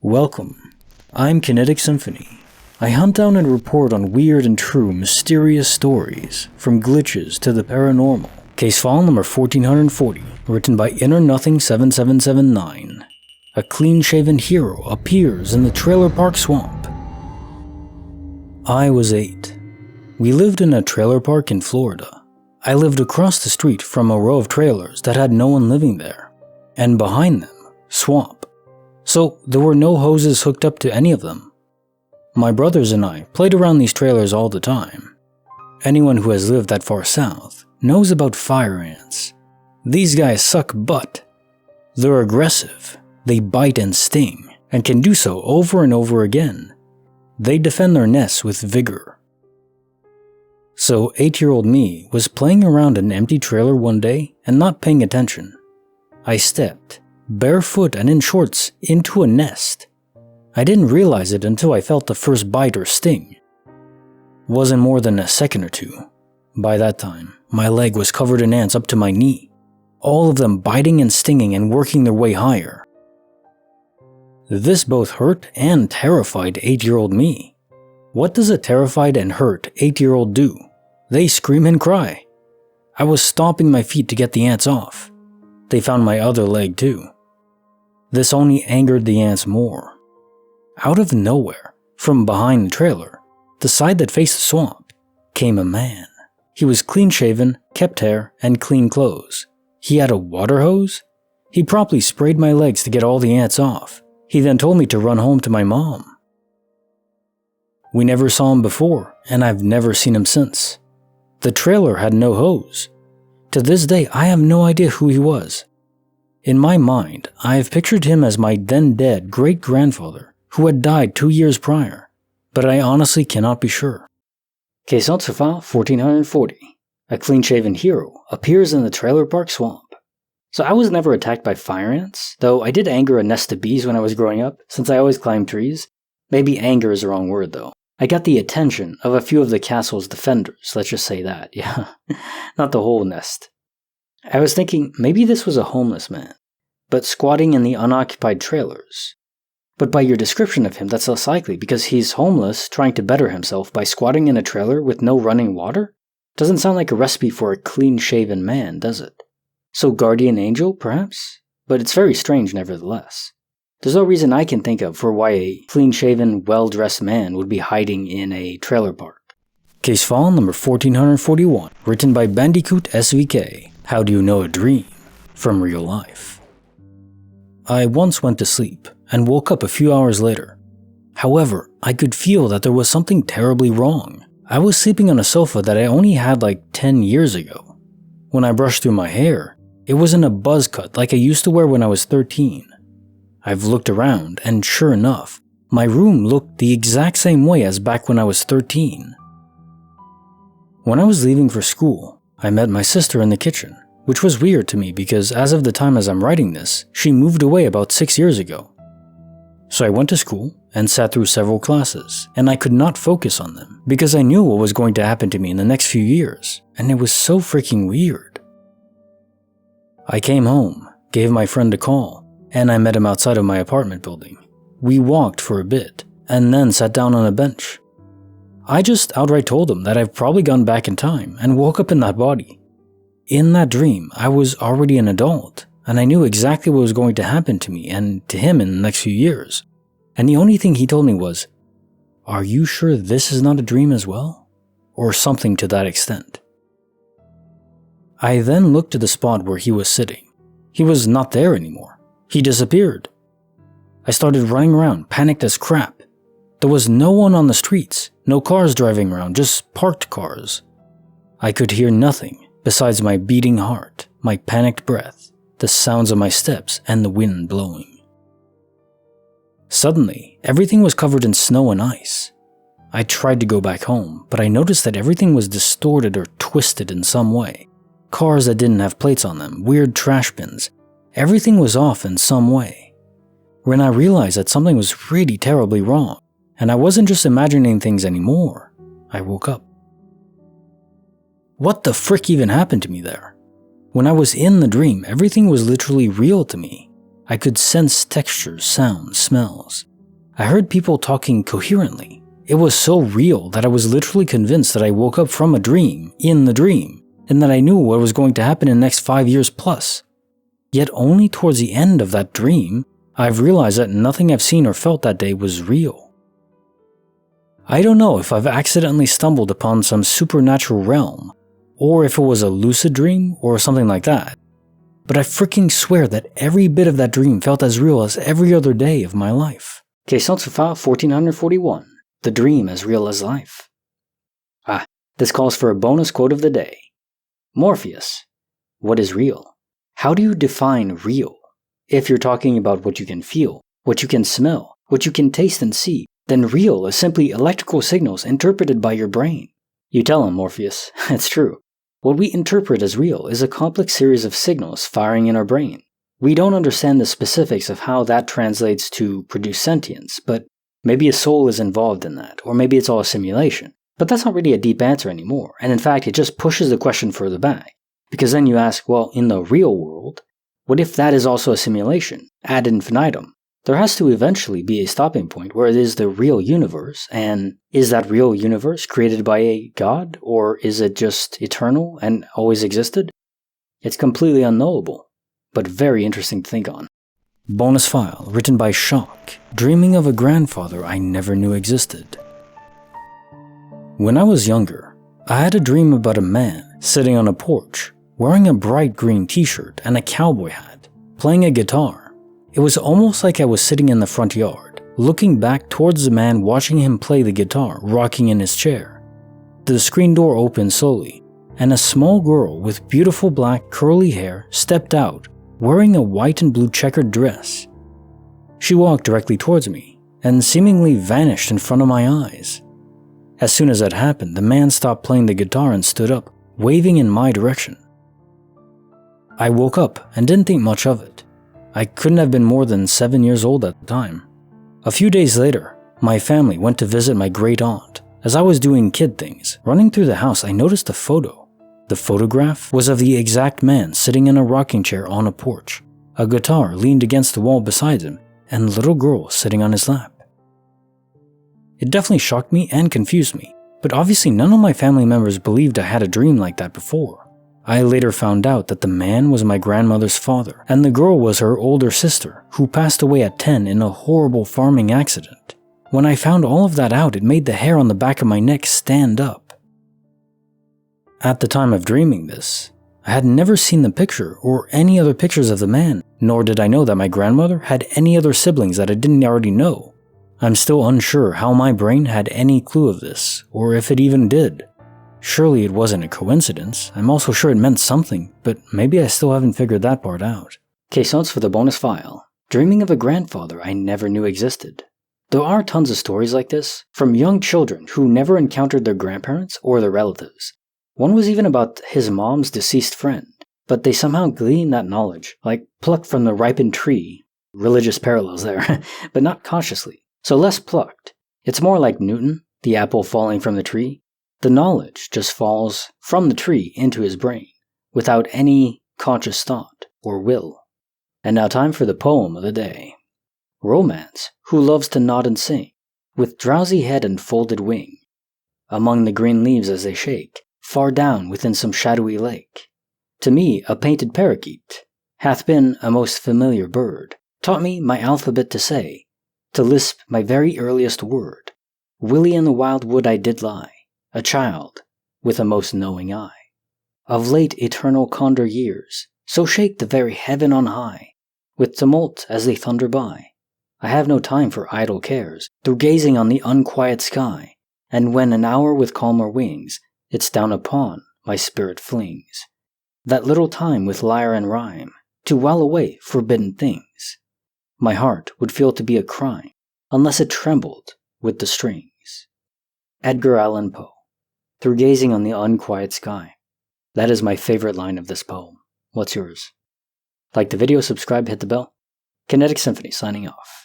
Welcome. I'm Kinetic Symphony. I hunt down and report on weird and true mysterious stories, from glitches to the paranormal. Case file number 1440, written by Inner-Nothing7779. A clean-shaven hero appears in the trailer park swamp. I was 8. We lived in a trailer park in Florida. I lived across the street from a row of trailers that had no one living there, and behind them, swamp. So there were no hoses hooked up to any of them. My brothers and I played around these trailers all the time. Anyone who has lived that far south knows about fire ants. These guys suck butt. They're aggressive, they bite and sting, and can do so over and over again. They defend their nests with vigor. So 8-year-old me was playing around an empty trailer one day and not paying attention. I stepped, barefoot and in shorts, into a nest. I didn't realize it until I felt the first bite or sting. Wasn't more than a second or two. By that time, my leg was covered in ants up to my knee, all of them biting and stinging and working their way higher. This both hurt and terrified 8-year-old me. What does a terrified and hurt 8-year-old do? They scream and cry. I was stomping my feet to get the ants off. They found my other leg too. This only angered the ants more. Out of nowhere, from behind the trailer, the side that faced the swamp, came a man. He was clean-shaven, kept hair, and clean clothes. He had a water hose. He promptly sprayed my legs to get all the ants off. He then told me to run home to my mom. We never saw him before, and I've never seen him since. The trailer had no hose. To this day, I have no idea who he was. In my mind, I have pictured him as my then-dead great-grandfather, who had died 2 years prior, but I honestly cannot be sure. Case file 1440. A clean-shaven hero appears in the trailer park swamp. So I was never attacked by fire ants, though I did anger a nest of bees when I was growing up, since I always climbed trees. Maybe anger is the wrong word though. I got the attention of a few of the castle's defenders, let's just say that, yeah. Not the whole nest. I was thinking maybe this was a homeless man, but squatting in the unoccupied trailers. But by your description of him, that's less likely because he's homeless trying to better himself by squatting in a trailer with no running water? Doesn't sound like a recipe for a clean-shaven man, does it? So guardian angel, perhaps? But it's very strange nevertheless. There's no reason I can think of for why a clean-shaven, well-dressed man would be hiding in a trailer park. Case file number 1441, written by BandicootSVK. How do you know a dream from real life? I once went to sleep and woke up a few hours later. However, I could feel that there was something terribly wrong. I was sleeping on a sofa that I only had like 10 years ago. When I brushed through my hair, it was in a buzz cut like I used to wear when I was 13. I've looked around and sure enough, my room looked the exact same way as back when I was 13. When I was leaving for school, I met my sister in the kitchen, which was weird to me because as of the time as I'm writing this, she moved away about 6 years ago. So I went to school and sat through several classes, and I could not focus on them because I knew what was going to happen to me in the next few years, and it was so freaking weird. I came home, gave my friend a call, and I met him outside of my apartment building. We walked for a bit, and then sat down on a bench. I just outright told him that I've probably gone back in time and woke up in that body. In that dream, I was already an adult, and I knew exactly what was going to happen to me and to him in the next few years. And the only thing he told me was, "Are you sure this is not a dream as well?" Or something to that extent. I then looked to the spot where he was sitting. He was not there anymore. He disappeared. I started running around, panicked as crap. There was no one on the streets, no cars driving around, just parked cars. I could hear nothing besides my beating heart, my panicked breath, the sounds of my steps, and the wind blowing. Suddenly, everything was covered in snow and ice. I tried to go back home, but I noticed that everything was distorted or twisted in some way. Cars that didn't have plates on them, weird trash bins. Everything was off in some way. When I realized that something was really terribly wrong, and I wasn't just imagining things anymore, I woke up. What the frick even happened to me there? When I was in the dream, everything was literally real to me. I could sense textures, sounds, smells. I heard people talking coherently. It was so real that I was literally convinced that I woke up from a dream, in the dream, and that I knew what was going to happen in the next 5 years plus. Yet only towards the end of that dream, I've realized that nothing I've seen or felt that day was real. I don't know if I've accidentally stumbled upon some supernatural realm, or if it was a lucid dream or something like that, but I freaking swear that every bit of that dream felt as real as every other day of my life. Case file 1441, The Dream as Real as Life. This calls for a bonus quote of the day. Morpheus, what is real? How do you define real? If you're talking about what you can feel, what you can smell, what you can taste and see, then real is simply electrical signals interpreted by your brain. You tell him, Morpheus, it's true. What we interpret as real is a complex series of signals firing in our brain. We don't understand the specifics of how that translates to produce sentience, but maybe a soul is involved in that, or maybe it's all a simulation. But that's not really a deep answer anymore, and in fact it just pushes the question further back. Because then you ask, well, in the real world, what if that is also a simulation, ad infinitum? There has to eventually be a stopping point where it is the real universe, and is that real universe created by a god, or is it just eternal and always existed? It's completely unknowable, but very interesting to think on. Bonus file written by Shock, dreaming of a grandfather I never knew existed. When I was younger, I had a dream about a man sitting on a porch, wearing a bright green t-shirt and a cowboy hat, playing a guitar. It was almost like I was sitting in the front yard, looking back towards the man watching him play the guitar, rocking in his chair. The screen door opened slowly, and a small girl with beautiful black curly hair stepped out, wearing a white and blue checkered dress. She walked directly towards me, and seemingly vanished in front of my eyes. As soon as that happened, the man stopped playing the guitar and stood up, waving in my direction. I woke up and didn't think much of it. I couldn't have been more than 7 years old at the time. A few days later, my family went to visit my great aunt. As I was doing kid things, running through the house, I noticed a photo. The photograph was of the exact man sitting in a rocking chair on a porch, a guitar leaned against the wall beside him, and a little girl sitting on his lap. It definitely shocked me and confused me, but obviously none of my family members believed I had a dream like that before. I later found out that the man was my grandmother's father, and the girl was her older sister, who passed away at 10 in a horrible farming accident. When I found all of that out, it made the hair on the back of my neck stand up. At the time of dreaming this, I had never seen the picture or any other pictures of the man, nor did I know that my grandmother had any other siblings that I didn't already know. I'm still unsure how my brain had any clue of this, or if it even did. Surely it wasn't a coincidence. I'm also sure it meant something, but maybe I still haven't figured that part out. Case notes for the bonus file. Dreaming of a grandfather I never knew existed. There are tons of stories like this, from young children who never encountered their grandparents or their relatives. One was even about his mom's deceased friend, but they somehow gleaned that knowledge, like plucked from the ripened tree. Religious parallels there, but not consciously. So less plucked. It's more like Newton, the apple falling from the tree. The knowledge just falls from the tree into his brain, without any conscious thought or will. And now time for the poem of the day. Romance, who loves to nod and sing, with drowsy head and folded wing, among the green leaves as they shake, far down within some shadowy lake. To me a painted parakeet hath been a most familiar bird, taught me my alphabet to say, to lisp my very earliest word. Willy in the wild wood I did lie, a child with a most knowing eye. Of late eternal condor years, so shake the very heaven on high, with tumult as they thunder by. I have no time for idle cares, through gazing on the unquiet sky, and when an hour with calmer wings, its down upon my spirit flings. That little time with lyre and rhyme, to while away forbidden things. My heart would feel to be a crime, unless it trembled with the strings. Edgar Allan Poe. Through gazing on the unquiet sky. That is my favorite line of this poem. What's yours? Like the video, subscribe, hit the bell. Kinetic Symphony signing off.